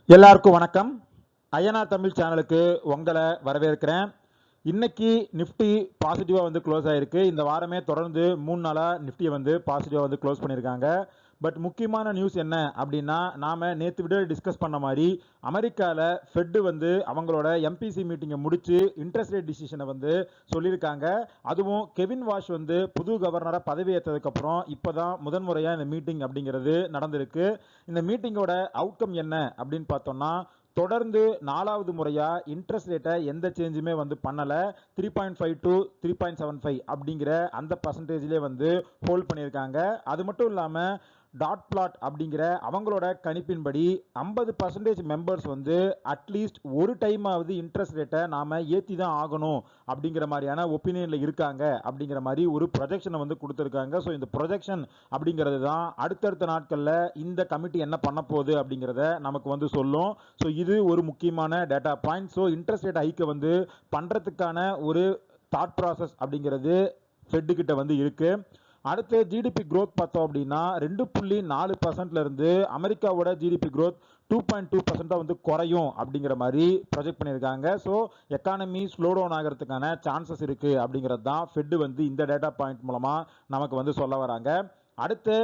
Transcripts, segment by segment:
எல்லாருக்கும் வணக்கம். ஐயனார் தமிழ் சேனலுக்கு உங்களை வரவேற்கிறேன். இன்னைக்கு நிஃப்டி பாசிட்டிவாக வந்து க்ளோஸ் ஆயிருக்கு. இந்த வாரமே தொடர்ந்து 3 நாளாக நிஃப்டியை வந்து பாசிட்டிவாக வந்து க்ளோஸ் பண்ணியிருக்காங்க. பட் முக்கியமான நியூஸ் என்ன அப்படின்னா, நாம் நேற்று வீடியோ டிஸ்கஸ் பண்ண மாதிரி அமெரிக்காவில் ஃபெட்டு வந்து அவங்களோட எம்பிசி மீட்டிங்கை முடித்து இன்ட்ரெஸ்ட் ரேட் டிசிஷனை வந்து சொல்லியிருக்காங்க. அதுவும் கெவின் வாஷ் வந்து புது கவர்னராக பதவி ஏற்றதுக்கப்புறம் இப்போ தான் முதன்முறையாக இந்த மீட்டிங் அப்படிங்கிறது நடந்திருக்கு. இந்த மீட்டிங்கோட அவுட்கம் என்ன அப்படின்னு பார்த்தோம்னா, தொடர்ந்து 4வது முறையா இன்ட்ரெஸ்ட் ரேட்டை எந்த சேஞ்சுமே வந்து பண்ணல. 3.5 to 3.75 அப்படிங்கிற அந்த பர்சன்டேஜ்லேயே வந்து ஹோல்ட் பண்ணியிருக்காங்க. அது மட்டும் இல்லாமல் டாட் பிளாட் அப்படிங்கிற அவங்களோட கணிப்பின்படி 50% மெம்பர்ஸ் வந்து அட்லீஸ்ட் ஒரு டைமாவது இன்ட்ரெஸ்ட் ரேட்டை நாம ஏற்றி தான் ஆகணும் அப்படிங்கிற மாதிரியான ஒப்பீனியனில் இருக்காங்க அப்படிங்கிற மாதிரி ஒரு ப்ரொஜெக்ஷனை வந்து கொடுத்துருக்காங்க. ஸோ இந்த ப்ரொஜெக்ஷன் அப்படிங்கிறது தான் அடுத்தடுத்த நாட்களில் இந்த கமிட்டி என்ன பண்ண போகுது அப்படிங்கிறத நமக்கு வந்து சொல்லும். ஸோ இது ஒரு முக்கியமான data point. So interest rate ஹைக்கை வந்து பண்ணுறதுக்கான ஒரு தாட் ப்ராசஸ் அப்படிங்கிறது ஃபெட்டு கிட்ட வந்து இருக்கு. அடுத்து ஜிடிபி க்ரோத் பார்த்தோம் அப்படின்னா 2.4% இருந்து அமெரிக்காவோட ஜிடிபி க்ரோத் 2.2% வந்து குறையும் அப்படிங்கிற மாதிரி ப்ரொஜெக்ட் பண்ணியிருக்காங்க. ஸோ எக்கானமி ஸ்லோ டவுன் ஆகிறதுக்கான சான்சஸ் இருக்குது அப்படிங்கிறது தான் ஃபெட்டு வந்து இந்த டேட்டா பாயிண்ட் மூலமாக நமக்கு வந்து சொல்ல வராங்க. அடுத்து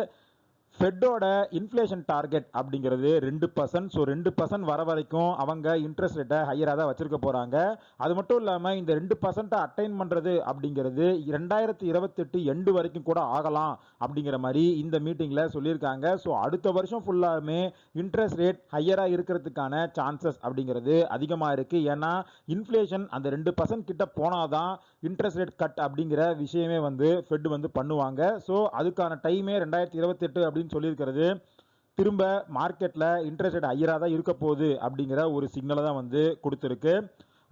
ஃபெட்டோட இன்ஃப்ளேஷன் டார்கெட் அப்படிங்கிறது 2%. ஸோ 2% வர வரைக்கும் அவங்க இன்ட்ரெஸ்ட் ரேட்டை ஹையராக தான் வச்சிருக்க போகிறாங்க. அது மட்டும் இல்லாமல் இந்த 2% அட்டைன் பண்ணுறது அப்படிங்கிறது 2028 எண்டு வரைக்கும் கூட ஆகலாம் அப்படிங்கிற மாதிரி இந்த மீட்டிங்கில் சொல்லியிருக்காங்க. ஸோ அடுத்த வருஷம் ஃபுல்லாகவே இன்ட்ரெஸ்ட் ரேட் ஹையராக இருக்கிறதுக்கான சான்சஸ் அப்படிங்கிறது அதிகமாக இருக்குது. ஏன்னா இன்ஃப்ளேஷன் அந்த 2% கிட்ட போனால் தான் இன்ட்ரெஸ்ட் ரேட் கட் அப்படிங்கிற விஷயமே வந்து ஃபெட் வந்து பண்ணுவாங்க. ஸோ அதுக்கான டைமே 2028 அப்படின்னு சொல்லியிருக்கிறது திரும்ப மார்க்கெட்டில் இன்ட்ரெஸ்ட் ரேட் ஹையராக தான் இருக்க போகுது அப்படிங்கிற ஒரு சிக்னலை தான் வந்து கொடுத்துருக்கு.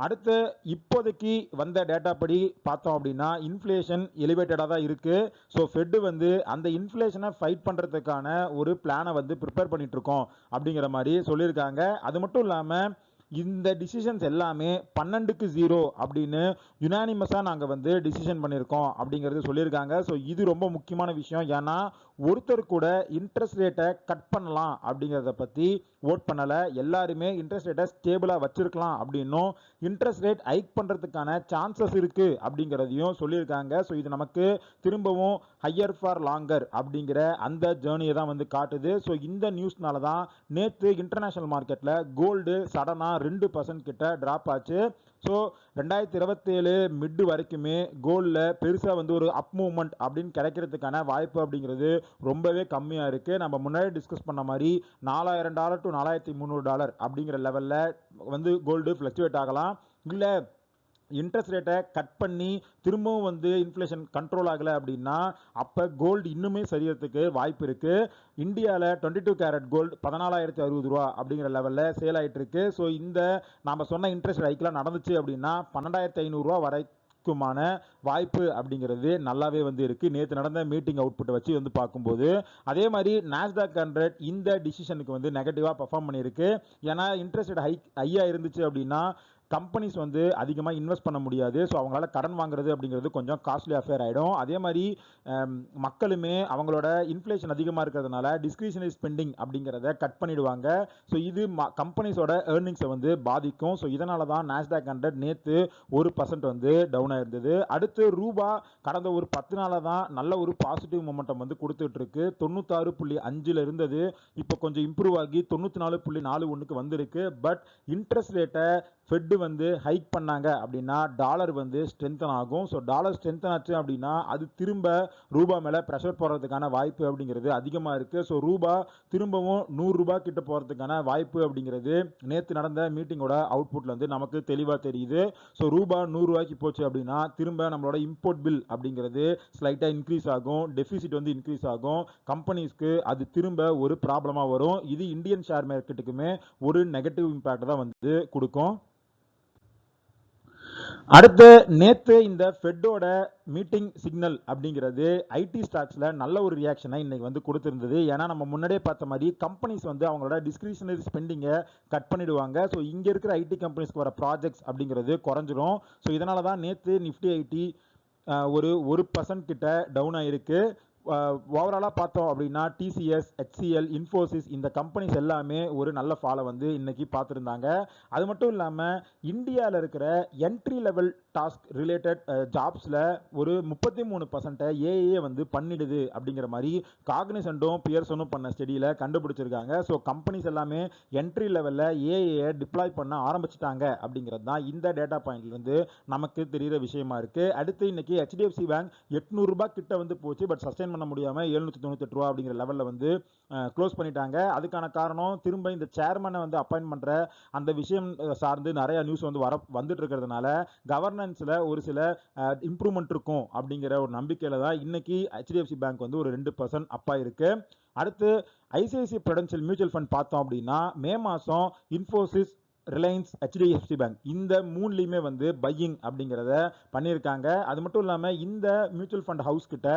அடுத்து இப்போதைக்கு வந்த டேட்டா படி பார்த்தோம் அப்படின்னா இன்ஃப்ளேஷன் எலிவேட்டடாக தான் இருக்குது. ஸோ ஃபெட்டு வந்து அந்த இன்ஃப்ளேஷனை ஃபைட் பண்ணுறதுக்கான ஒரு பிளானை வந்து ப்ரிப்பேர் பண்ணிட்டு இருக்கோம் அப்படிங்கிற மாதிரி சொல்லியிருக்காங்க. அது மட்டும் இல்லாமல் இந்த டிசிஷன்ஸ் எல்லாமே 12-0 அப்படின்னு யுனானிமஸாக நாங்கள் வந்து டிசிஷன் பண்ணியிருக்கோம் அப்படிங்கிறது சொல்லியிருக்காங்க. ஸோ இது ரொம்ப முக்கியமான விஷயம். ஏன்னா ஒருத்தர் கூட இன்ட்ரெஸ்ட் ரேட்டை கட் பண்ணலாம் அப்படிங்கிறத பற்றி ஓட் பண்ணலை. எல்லாருமே இன்ட்ரெஸ்ட் ரேட்டை ஸ்டேபிளாக வச்சிருக்கலாம் அப்படின்னும் இன்ட்ரெஸ்ட் ரேட் ஹைக் பண்ணுறதுக்கான சான்சஸ் இருக்குது அப்படிங்கிறதையும் சொல்லியிருக்காங்க. ஸோ இது நமக்கு திரும்பவும் ஹையர் ஃபார் லாங்கர் அப்படிங்கிற அந்த ஜேர்னியை தான் வந்து காட்டுது. ஸோ இந்த நியூஸ்னால தான் நேற்று இன்டர்நேஷனல் மார்க்கெட்டில் கோல்டு சடனாக 2% கிட்ட ட்ராப் ஆச்சு. ஸோ 2027 மிட் வரைக்குமே கோல்டில் பெருசாக வந்து ஒரு அப் மூவ்மெண்ட் அப்படின்னு கிடைக்கிறதுக்கான வாய்ப்பு அப்படிங்கிறது ரொம்பவே கம்மியாக இருக்குது. நம்ம முன்னாடி டிஸ்கஸ் பண்ண மாதிரி $4000 to $4300 அப்படிங்கிற லெவலில் வந்து கோல்டு ஃப்ளக்சுவேட் ஆகலாம். இல்லை இன்ட்ரெஸ்ட் ரேட்டை கட் பண்ணி திரும்பவும் வந்து இன்ஃப்ளேஷன் கண்ட்ரோல் ஆகலை அப்படின்னா அப்போ கோல்டு இன்னுமே சரியறதுக்கு வாய்ப்பு இருக்குது. இந்தியாவில் 22 கேரட் கோல்டு 14,060 ரூபா அப்படிங்கிற லெவலில் சேல் ஆகிட்டு இருக்கு. ஸோ இந்த நாம் சொன்ன இன்ட்ரெஸ்ட் ஹைக்கெலாம் நடந்துச்சு அப்படின்னா 12,500 ரூபா வரைக்குமான வாய்ப்பு அப்படிங்கிறது நல்லாவே வந்து இருக்குது. நேற்று நடந்த மீட்டிங் அவுட்புட்டை வச்சு வந்து பார்க்கும்போது அதே மாதிரி நாஸ்டாக் 100 இந்த டிசிஷனுக்கு வந்து நெகட்டிவாக பர்ஃபார்ம் பண்ணியிருக்கு. ஏன்னா இன்ட்ரெஸ்ட் ரேட் ஹையாக இருந்துச்சு அப்படின்னா கம்பெனிஸ் வந்து அதிகமாக இன்வெஸ்ட் பண்ண முடியாது. ஸோ அவங்களால கடன் வாங்குறது அப்படிங்கிறது கொஞ்சம் காஸ்ட்லி அஃபேர் ஆகிடும். அதே மாதிரி மக்களுமே அவங்களோட இன்ஃப்ளேஷன் அதிகமாக இருக்கிறதுனால டிஸ்கிரிஷனரி ஸ்பெண்டிங் அப்படிங்கிறத கட் பண்ணிடுவாங்க. ஸோ இது கம்பெனிஸோட ஏர்னிங்ஸை வந்து பாதிக்கும். ஸோ இதனால தான் நாஸ்டாக் 100 நேற்று 1% வந்து டவுன் ஆயிருந்தது. அடுத்து ரூபா கடந்த ஒரு 10 நாளாக தான் நல்ல ஒரு பாசிட்டிவ் மொமெண்டம் வந்து கொடுத்துட்டு இருக்கு. 96.5 இருந்தது, இப்போ கொஞ்சம் இம்ப்ரூவ் ஆகி 94.41 வந்திருக்கு. பட் இன்ட்ரெஸ்ட் ரேட்டை ஃபெட்டு வந்து ஹைக் பண்ணாங்க அப்படின்னா டாலர் வந்து ஸ்ட்ரென்தன் ஆகும். ஸோ டாலர் ஸ்ட்ரென்தன் ஆச்சு அப்படின்னா அது திரும்ப ரூபா மேலே ப்ரெஷர் போடுறதுக்கான வாய்ப்பு அப்படிங்கிறது அதிகமாக இருக்குது. ஸோ ரூபா திரும்பவும் 100 ரூபாய் கிட்ட போகிறதுக்கான வாய்ப்பு அப்படிங்கிறது நேற்று நடந்த மீட்டிங்கோட அவுட்புட்டில் வந்து நமக்கு தெளிவாக தெரியுது. ஸோ ரூபா 100 ரூபாய்க்கு போச்சு அப்படின்னா திரும்ப நம்மளோட இம்போர்ட் பில் அப்படிங்கிறது ஸ்லைட்டாக இன்க்ரீஸ் ஆகும், டெபிசிட் வந்து இன்க்ரீஸ் ஆகும், கம்பெனிஸ்க்கு அது திரும்ப ஒரு ப்ராப்ளமாக வரும். இது இந்தியன் ஷேர் மார்க்கெட்டுக்குமே ஒரு நெகட்டிவ் இம்பேக்ட் தான் வந்து கொடுக்கும். அடுத்து நேற்று இந்த ஃபெட்டோட மீட்டிங் சிக்னல் அப்படிங்கிறது ஐடி ஸ்டாக்ஸில் நல்ல ஒரு ரியாக்ஷனை இன்னைக்கு வந்து கொடுத்துருந்தது. ஏன்னா நம்ம முன்னாடியே பார்த்த மாதிரி கம்பெனிஸ் வந்து அவங்களோட டிஸ்கிரிஷனரி ஸ்பெண்டிங்கை கட் பண்ணிடுவாங்க. ஸோ இங்கே இருக்கிற ஐடி கம்பெனிஸ்க்கு வர ப்ராஜெக்ட்ஸ் அப்படிங்கிறது குறைஞ்சிரும். ஸோ இதனால தான் நேற்று நிஃப்டி ஐடி ஒரு 1% கிட்ட டவுன் ஆகிருக்கு. ஓவராலாக பார்த்தோம் அப்படின்னா டிசிஎஸ், ஹெச்சிஎல், இன்ஃபோசிஸ் இந்த கம்பெனிஸ் எல்லாமே ஒரு நல்ல ஃபாலை வந்து இன்னைக்கு பார்த்துருந்தாங்க. அது மட்டும் இல்லாமல் இந்தியாவில் இருக்கிற என்ட்ரி லெவல் டாஸ்க் ரிலேட்டட் ஜாப்ஸில் ஒரு 33% ஏஏ வந்து பண்ணிடுது அப்படிங்கிற மாதிரி காக்னிசன்ட்டும் பியர்சனும் பண்ண ஸ்டடியில் கண்டுபிடிச்சிருக்காங்க. ஸோ கம்பெனிஸ் எல்லாமே என்ட்ரி லெவலில் ஏஏ டிப்ளாய் பண்ண ஆரம்பிச்சிட்டாங்க அப்படிங்கிறது தான் இந்த டேட்டா பாயிண்ட்லேருந்து நமக்கு தெரிகிற விஷயமா இருக்குது. அடுத்து இன்னைக்கு ஹெச்டிஎஃப்சி பேங்க் 800 ரூபாய் கிட்ட வந்து போச்சு. பட் சஸ்டைன் பண்ண முடியாமல் 798 ரூபா அப்படிங்கிற லெவலில் வந்து க்ளோஸ் பண்ணிட்டாங்க. அதுக்கான காரணம் திரும்ப இந்த சேர்மனை வந்து அப்பாயின்ட் பண்ணுற அந்த விஷயம் சார்ந்து நிறைய நியூஸ் வந்து வந்துட்டு இருக்கிறதுனால கவர்னன்ஸில் ஒரு சில இம்ப்ரூவ்மெண்ட் இருக்கும் அப்படிங்கிற ஒரு நம்பிக்கையில் தான் இன்னைக்கு ஹெச்டிஎஃப்சி பேங்க் வந்து ஒரு 2% அப்பா இருக்கு. அடுத்து ஐசிஐசி ப்ரூடென்ஷியல் மியூச்சுவல் ஃபண்ட் பார்த்தோம் அப்படின்னா மே மாதம் இன்ஃபோசிஸ், ரிலையன்ஸ், ஹெச்டிஎஃப்சி பேங்க் இந்த மூணுலையுமே வந்து பையிங் அப்படிங்கிறத பண்ணியிருக்காங்க. அது மட்டும் இல்லாமல் இந்த மியூச்சுவல் ஃபண்ட் ஹவுஸ் கிட்ட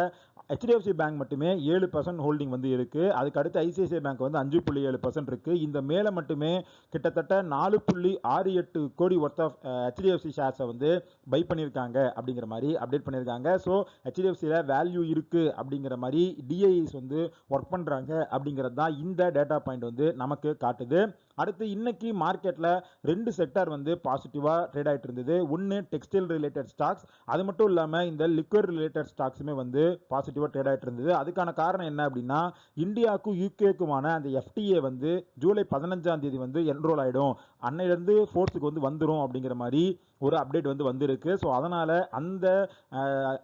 ஹெச்டிஎஃப்சி பேங்க் மட்டுமே 7% ஹோல்டிங் வந்து இருக்கு. அதுக்கு அடுத்து ஐசிஐசிஐ பேங்க் வந்து 5.7% இருக்கு. இந்த மேலே மட்டுமே கிட்டத்தட்ட 4.68 கோடி ஒர்த் ஆஃப் ஹெச்டிஎஃப்சி ஷேர்ஸை வந்து பை பண்ணியிருக்காங்க அப்படிங்கிற மாதிரி அப்டேட் பண்ணியிருக்காங்க. ஸோ ஹெச்டிஎஃப்சியில் வேல்யூ இருக்கு அப்படிங்கிற மாதிரி டிஐஸ் வந்து ஒர்க் பண்ணுறாங்க அப்படிங்கிறது தான் இந்த டேட்டா பாயிண்ட் வந்து நமக்கு காட்டுது. அடுத்து இன்னைக்கு மார்க்கெட்டில் 2 செக்டார் வந்து பாசிட்டிவாக ட்ரேட் ஆகிட்டு இருந்தது. ஒன்று டெக்ஸ்டைல் ரிலேட்டட் ஸ்டாக்ஸ், அது மட்டும் இல்லாமல் இந்த லிக்விட் ரிலேட்டட் ஸ்டாக்ஸுமே வந்து பாசிட்டிவாக ட்ரேட் ஆகிட்டு இருந்தது. அதுக்கான காரணம் என்ன அப்படின்னா இந்தியாவுக்கும் யூகேக்குமான அந்த எஃப்டிஏ வந்து ஜூலை 15ஆம் தேதி வந்து என்ரோல் ஆகிடும், அன்னையிலேருந்து ஃபோர்ஸுக்கு வந்து வந்துடும் அப்படிங்கிற மாதிரி ஒரு அப்டேட் வந்து வந்திருக்கு. ஸோ அதனால் அந்த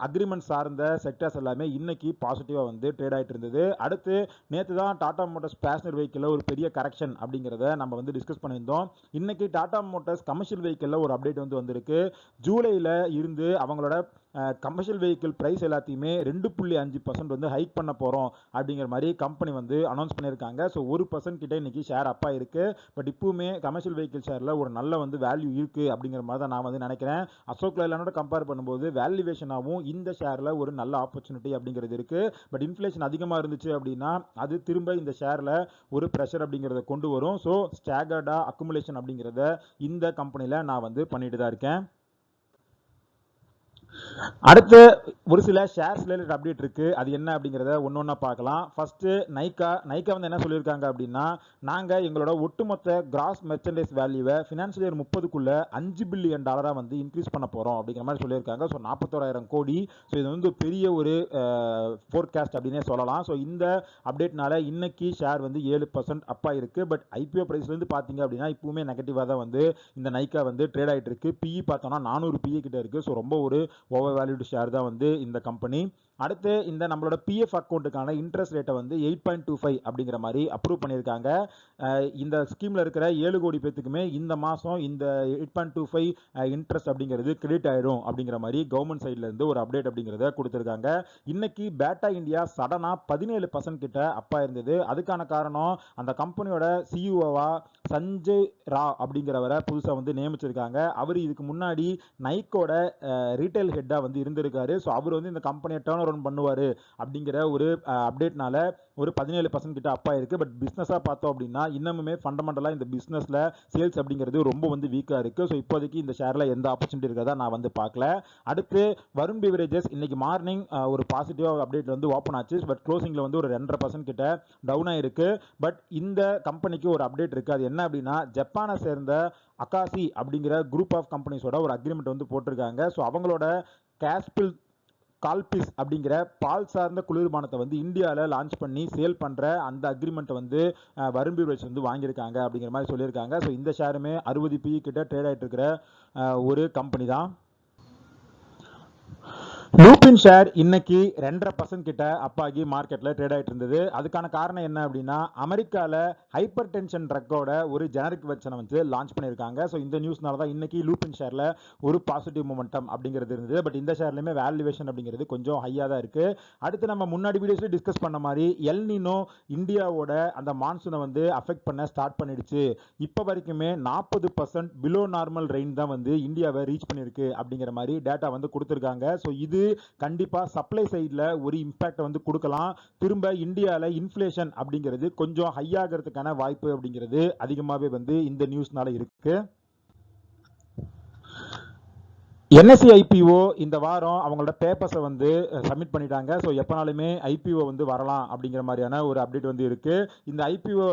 அக்ரிமெண்ட் சார்ந்த செக்டர்ஸ் எல்லாமே இன்னைக்கு பாசிட்டிவாக வந்து ட்ரேட் ஆகிட்டு இருந்தது. அடுத்து நேற்று தான் டாடா மோட்டார்ஸ் பேசஞ்சர் வெஹிக்கிளில் ஒரு பெரிய கரெக்ஷன் அப்படிங்கிறத நம்ம வந்து டிஸ்கஸ் பண்ணியிருந்தோம். இன்னைக்கு டாடா மோட்டார்ஸ் கமர்ஷியல் வெஹிக்கிளில் ஒரு அப்டேட் வந்து வந்திருக்கு. ஜூலையில் இருந்து அவங்களோட கமர்ஷியல் வெஹிக்கிள் ப்ரைஸ் எல்லாத்தையுமே 2.5% வந்து ஹைக் பண்ண போகிறோம் அப்படிங்கிற மாதிரி கம்பெனி வந்து அனௌன்ஸ் பண்ணியிருக்காங்க. ஸோ 1% கிட்ட இன்னைக்கு ஷேர் அப்பா இருக்கு. பட் இப்பவுமே கமர்ஷியல் வெஹிக்கிள் ஷேரில் ஒரு நல்ல வந்து வேல்யூ இருக்கு அப்படிங்கிற மாதிரி தான் நான் வந்து நினைக்கிறேன். அசோக் லைலானோட கம்பேர் பண்ணும்போது வேல்யூவேஷனாகவும் இந்த ஷேரில் ஒரு நல்ல ஆப்பர்ச்சுனிட்டி அப்படிங்கிறது இருக்கு. பட் இன்ஃப்ளேஷன் அதிகமாக இருந்துச்சு அப்படின்னா அது திரும்ப இந்த ஷேரில் ஒரு ப்ரெஷர் அப்படிங்கிறத கொண்டு வரும். ஸோ ஸ்டாகர்டா அக்குமுலேஷன் அப்படிங்கிறத இந்த கம்பெனியில் நான் வந்து பண்ணிட்டு தான் இருக்கேன். அடுத்து ஒரு சில ஷேர்ஸ் ரிலேட்டட் அப்டேட் இருக்கு. அது என்ன அப்படிங்கிறத ஒன்னொன்னா பார்க்கலாம். ஃபர்ஸ்ட் நைகா வந்து என்ன சொல்லியிருக்காங்க அப்படின்னா நாங்கள் எங்களோட ஒட்டுமொத்த கிராஸ் மெர்ச்சன்டைஸ் வேல்யூவை ஃபினான்ஷியல் இயர் 30க்குள்ள $5 பில்லியன் வந்து இன்க்ரீஸ் பண்ண போகிறோம் அப்படிங்கிற மாதிரி சொல்லியிருக்காங்க. ஸோ 41,000 கோடி. ஸோ இது வந்து பெரிய ஒரு ஃபோர்காஸ்ட் அப்படின்னே சொல்லலாம். ஸோ இந்த அப்டேட்னால இன்னைக்கு ஷேர் வந்து 7% அப்பா இருக்கு. பட் ஐபிஓ ப்ரைஸ்லேருந்து பார்த்தீங்க அப்படின்னா இப்பவுமே நெகட்டிவாக தான் வந்து இந்த நைகா வந்து ட்ரேட் ஆகிட்டு இருக்கு. பிஇ பார்த்தோம்னா 400 பிஇ கிட்ட இருக்கு. ஸோ ரொம்ப ஒரு ஓவர் வேல்யூடு ஷேர் தான் வந்து இந்த கம்பெனி. அடுத்து இந்த நம்மளோட பிஎஃப் அக்கௌண்ட்டுக்கான இன்ட்ரெஸ்ட் ரேட்டை வந்து 8.25 அப்படிங்கிற மாதிரி அப்ரூவ் பண்ணியிருக்காங்க. இந்த ஸ்கீமில் இருக்கிற 7 கோடி பேத்துக்குமே இந்த மாதம் இந்த 8.25 இன்ட்ரெஸ்ட் அப்படிங்கிறது கிரெடிட் ஆயிடும் அப்படிங்கிற மாதிரி கவர்மெண்ட் சைட்ல இருந்து ஒரு அப்டேட் அப்படிங்கிறத கொடுத்துருக்காங்க. இன்னைக்கு பேட்டா இந்தியா சடனா 17% கிட்ட அப்பா இருந்தது. அதுக்கான காரணம் அந்த கம்பெனியோட சிஇஓவா சஞ்சய் ரா அப்படிங்கிறவரை புதுசாக வந்து நியமிச்சிருக்காங்க. அவர் இதுக்கு முன்னாடி நைக்கோட ரீட்டைல் ஹெட்டாக வந்து இருந்திருக்காரு. ஸோ அவர் வந்து இந்த கம்பெனியை டேர்ன் அரவுண்ட் பண்ணுவார் அப்படிங்கிற ஒரு அப்டேட்னால ஒரு 17% கிட்ட அப்பா இருக்கு. பட் பிஸ்னஸாக பார்த்தோம் அப்படின்னா இன்னமுமே ஃபண்டமெண்டலாக இந்த பிஸ்னஸில் சேல்ஸ் அப்படிங்கிறது ரொம்ப வந்து வீக்காக இருக்கு. ஸோ இப்போதைக்கு இந்த ஷேரில் எந்த ஆப்பர்ச்சுனிட்டி இருக்கிறதா நான் வந்து பார்க்கல. அடுத்து வருண் பிவரேஜஸ் இன்னைக்கு மார்னிங் ஒரு பாசிட்டிவ் அப்டேட் வந்து ஓப்பன் ஆச்சு. பட் க்ளோசிங்கில் வந்து ஒரு 2.5% கிட்ட டவுன் ஆயிருக்கு. பட் இந்த கம்பெனிக்கு ஒரு அப்டேட் இருக்கு. அது என்ன அப்படின்னா ஜப்பானை சேர்ந்த அகாசி அப்படிங்கிற குரூப் ஆஃப் கம்பெனிஸோட ஒரு அக்ரிமெண்ட் வந்து போட்டிருக்காங்க. ஸோ அவங்களோட காஸ்பில் கால்பிஸ் அப்படிங்கிற பால் சார்ந்த குளிர்பானத்தை வந்து இந்தியாவில் லான்ச் பண்ணி சேல் பண்ணுற அந்த அக்ரிமெண்ட்டை வந்து வருண் பிவரேஜ் வந்து வாங்கியிருக்காங்க அப்படிங்கிற மாதிரி சொல்லியிருக்காங்க. ஸோ இந்த ஷேருமே 60 பிஇ கிட்ட ட்ரேட் ஆகிட்டு இருக்கிற ஒரு கம்பெனி தான். லூபின் ஷேர் இன்னைக்கு 2.5% கிட்ட அப்பாகி மார்க்கெட்டில் ட்ரேட் ஆகிட்டு இருந்தது. அதுக்கான காரணம் என்ன அப்படின்னா அமெரிக்காவில் ஹைப்பர் டென்ஷன் ட்ரக்கோட ஒரு ஜெனரிக் வெர்ஷனை வந்து லான்ச் பண்ணியிருக்காங்க. ஸோ இந்த நியூஸ்னால தான் இன்னைக்கு லூபின் ஷேரில் ஒரு பாசிட்டிவ் மொமெண்டம் அப்படிங்கிறது இருந்தது. பட் இந்த ஷேர்லையுமே வேல்யூவேஷன் அப்படிங்கிறது கொஞ்சம் ஹையாக தான் இருக்குது. அடுத்து நம்ம முன்னாடி வீடியோஸில் டிஸ்கஸ் பண்ண மாதிரி எல் நீனோ இந்தியாவோட அந்த மான்சூனை வந்து அஃபெக்ட் பண்ண ஸ்டார்ட் பண்ணிடுச்சு. இப்போ வரைக்குமே 40% பிலோ நார்மல் ரெயின் தான் வந்து இந்தியாவை ரீச் பண்ணியிருக்கு அப்படிங்கிற மாதிரி டேட்டா வந்து கொடுத்துருக்காங்க. ஸோ இது கண்டிப்பா சப்ளை சைடில் ஒரு இம்பாக்ட் வந்து கொடுக்கலாம். திரும்ப இந்தியாவில் இன்ஃப்ளேஷன் அப்படிங்கிறது கொஞ்சம் ஹை ஆகிறதுக்கான வாய்ப்பு அப்படிங்கிறது அதிகமாகவே வந்து இந்த நியூஸ்னால இருக்கு. என்எஸ்சி ஐபிஓ இந்த வாரம் அவங்களோட பேப்பர்ஸை வந்து சப்மிட் பண்ணிட்டாங்க. ஸோ எப்போனாலுமே ஐபிஓ வந்து வரலாம் அப்படிங்கிற மாதிரியான ஒரு அப்டேட் வந்து இருக்கு. இந்த ஐபிஓ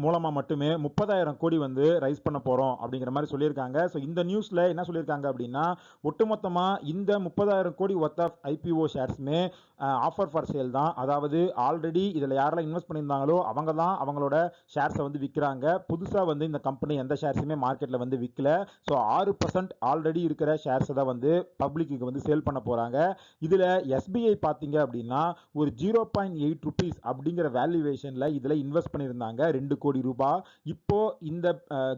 மூலமாக மட்டுமே 30,000 கோடி வந்து ரைஸ் பண்ண போகிறோம் அப்படிங்கிற மாதிரி சொல்லியிருக்காங்க. ஸோ இந்த நியூஸில் என்ன சொல்லியிருக்காங்க அப்படின்னா, ஒட்டுமொத்தமாக இந்த 30,000 கோடி ஒர்த் ஆஃப் ஐபிஓ ஷேர்ஸுமே ஆஃபர் ஃபார் சேல் தான். அதாவது ஆல்ரெடி இதில் யாரெல்லாம் இன்வெஸ்ட் பண்ணியிருந்தாங்களோ அவங்க தான் அவங்களோட ஷேர்ஸை வந்து விற்கிறாங்க. புதுசாக வந்து இந்த கம்பெனி எந்த ஷேர்ஸுமே மார்க்கெட்டில் வந்து விற்கல. ஸோ 6% ஆல்ரெடி இருக்கிற ஷேர்ஸை தான் வந்து பப்ளிக்கு வந்து சேல் பண்ண போகிறாங்க. இதில் எஸ்பிஐ பார்த்தீங்க அப்படின்னா ஒரு 0.8 ருபீஸ் அப்படிங்கிற வேல்யூவேஷனில் இதில் இன்வெஸ்ட் பண்ணியிருந்தாங்க 2 கோடி ரூபாய். இப்போ இந்த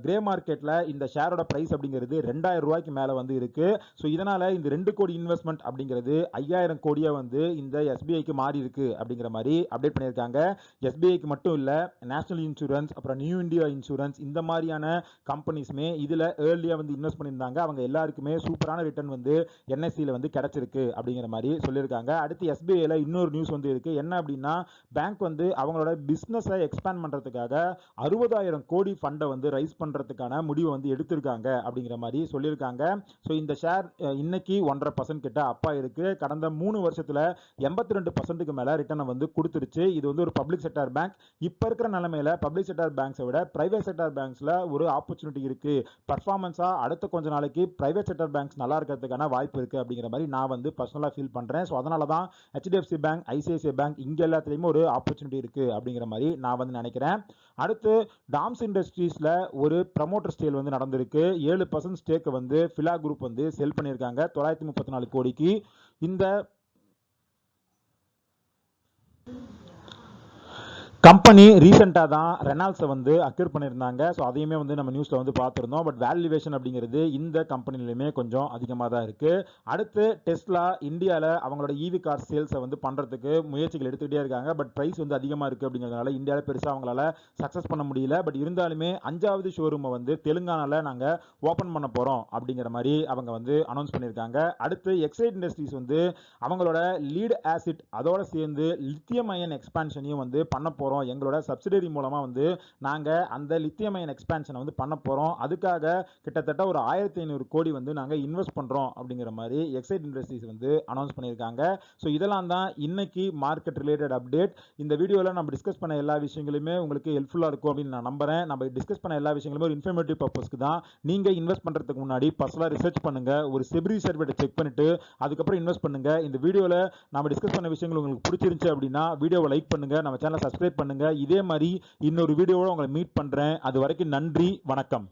கிரே மார்க்கெட்டில் இந்த ஷேரோட ப்ரைஸ் அப்படிங்கிறது 2,000 ரூபாய்க்கு மேலே வந்து இருக்கு. ஸோ இதனால் இந்த 2 கோடி இன்வெஸ்ட்மெண்ட் அப்படிங்கிறது 5,000 கோடியாக வந்து இந்த எஸ்பிஐக்கு மாறி இருக்கு அப்படிங்கிற மாதிரி அப்டேட் பண்ணியிருக்காங்க. எஸ்பிஐக்கு மட்டும் இல்லை, நேஷனல் இன்சூரன்ஸ், அப்புறம் நியூ இந்தியா இன்சூரன்ஸ், இந்த மாதிரியான கம்பெனிஸ்மே இதில் ஏர்லியாக வந்து இன்வெஸ்ட் பண்ணியிருந்தாங்க. அவங்க எல்லாருக்குமே சூப்பரான ரிட்டர்ன் வந்து என்எஸ்சியில் வந்து கிடைச்சிருக்கு அப்படிங்கிற மாதிரி சொல்லியிருக்காங்க. அடுத்து எஸ்பிஐல இன்னொரு நியூஸ் வந்து இருக்கு. என்ன அப்படின்னா, பேங்க் வந்து அவங்களோட பிஸ்னஸை எக்ஸ்பேண்ட் பண்ணுறதுக்காக 60,000 கோடி ஃபண்டை வந்து ரைஸ் பண்ணுறதுக்கான முடிவை வந்து எடுத்திருக்காங்க அப்படிங்கிற மாதிரி சொல்லியிருக்காங்க. ஸோ இந்த ஷேர் இன்னைக்கு 1.5% கிட்ட அப்பா இருக்கு. கடந்த 3 வருஷத்துல 82%க்கு மேல ரிட்டர்னை வந்து கொடுத்துருச்சு. இது வந்து ஒரு பப்ளிக் செக்டார் பேங்க். இப்போ இருக்கிற நிலைமையில பப்ளிக் செக்டார் பேங்க்ஸை விட பிரைவேட் செக்டார் பேங்க்ஸ்ல ஒரு ஆப்பர்ச்சுனிட்டி இருக்கு. பர்ஃபார்மன்ஸா அடுத்த கொஞ்ச நாளைக்கு பிரைவேட் செக்டார் பேங்க்ஸ் நல்லா இருக்கிறதுக்கான வாய்ப்பு இருக்கு அப்படிங்கிற மாதிரி நான் வந்து பர்சனலாக ஃபீல் பண்றேன். ஸோ அதனால தான் ஹெச்டிஎஃப்சி பேங்க், ஐசிஐசிஐ பேங்க் இங்க எல்லாத்துலேயுமே ஒரு ஆப்பர்ச்சுனிட்டி இருக்கு அப்படிங்கிற மாதிரி நான் வந்து நினைக்கிறேன். அடுத்து டாம்ஸ் இண்டஸ்ட்ரீஸ்ல ஒரு ப்ரமோட்டர் ஸ்டேல் வந்து நடந்திருக்கு. 7% ஸ்டேக்கை வந்து ஃபிலா குரூப் வந்து செல் பண்ணியிருக்காங்க 934 கோடிக்கு. இந்த கம்பெனி ரீசெண்டாக தான் ரெனால்ட்ஸை வந்து அக்யூர் பண்ணியிருந்தாங்க. ஸோ அதையுமே வந்து நம்ம நியூஸில் வந்து பார்த்துருந்தோம். பட் வேல்யூவேஷன் அப்படிங்கிறது இந்த கம்பெனிலையுமே கொஞ்சம் அதிகமாக தான் இருக்குது. அடுத்து டெஸ்லா இந்தியாவில் அவங்களோட ஈவி கார் சேல்ஸை வந்து பண்ணுறதுக்கு முயற்சிகள் எடுத்துக்கிட்டே இருக்காங்க. பட் ப்ரைஸ் வந்து அதிகமாக இருக்குது அப்படிங்கிறதுனால இந்தியாவில் பெருசாக அவங்களால சக்ஸஸ் பண்ண முடியல. பட் இருந்தாலுமே 5வது ஷோரூமை வந்து தெலுங்கானாவில் நாங்கள் ஓப்பன் பண்ண போகிறோம் அப்படிங்கிற மாதிரி அவங்க வந்து அனௌன்ஸ் பண்ணியிருக்காங்க. அடுத்து எக்ஸைட் இண்டஸ்ட்ரீஸ் வந்து அவங்களோட லீட் ஆசிட் அதோட சேர்ந்து லித்தியம் அயன் எக்ஸ்பான்ஷனையும் வந்து பண்ண போகிறோம். எங்களோட சப்சிடரி மூலமா வந்து நாங்க அந்த லித்தியம் அயன் எக்ஸ்பான்ஷனை வந்து பண்ண போறோம். அதுக்காக கிட்டத்தட்ட ஒரு 1,500 கோடி வந்து நாங்க இன்வெஸ்ட் பண்றோம் அப்படிங்கிற மாதிரி எக்ஸைட் இண்டஸ்ட்ரீஸ் வந்து அனௌன்ஸ் பண்ணியிருக்காங்க. ஸோ இதெல்லாம் தான் இன்னைக்கு மார்க்கெட் ரிலேட்டட் அப்டேட். இந்த வீடியோவில் நம்ம டிஸ்கஸ் பண்ண எல்லா விஷயங்களுமே உங்களுக்கு ஹெல்ப்ஃபுல்லாக இருக்கும் அப்படின்னு நான் நம்புறேன். நம்ம டிஸ்கஸ் பண்ண எல்லா விஷயங்களுமே ஒரு இன்ஃபர்மேட்டிவ் பர்பஸ்க்கு தான். நீங்க இன்வெஸ்ட் பண்றதுக்கு முன்னாடி பர்சனலாக ரிசர்ச் பண்ணுங்க, ஒரு செபி சர்டிஃபிகேட் செக் பண்ணிட்டு அதுக்கப்புறம் இன்வெஸ்ட் பண்ணுங்க. இந்த வீடியோவில் நம்ம டிஸ்கஸ் பண்ண விஷயங்கள் உங்களுக்கு பிடிச்சிருந்துச்சு அப்படின்னா வீடியோவை லைக் பண்ணுங்க, நம்ம சேனலை சப்ஸ்கிரைப் பண்ணுங்க. இதே மாதிரி இன்னொரு வீடியோவோட உங்களை மீட் பண்றேன். அது வரைக்கும் நன்றி, வணக்கம்.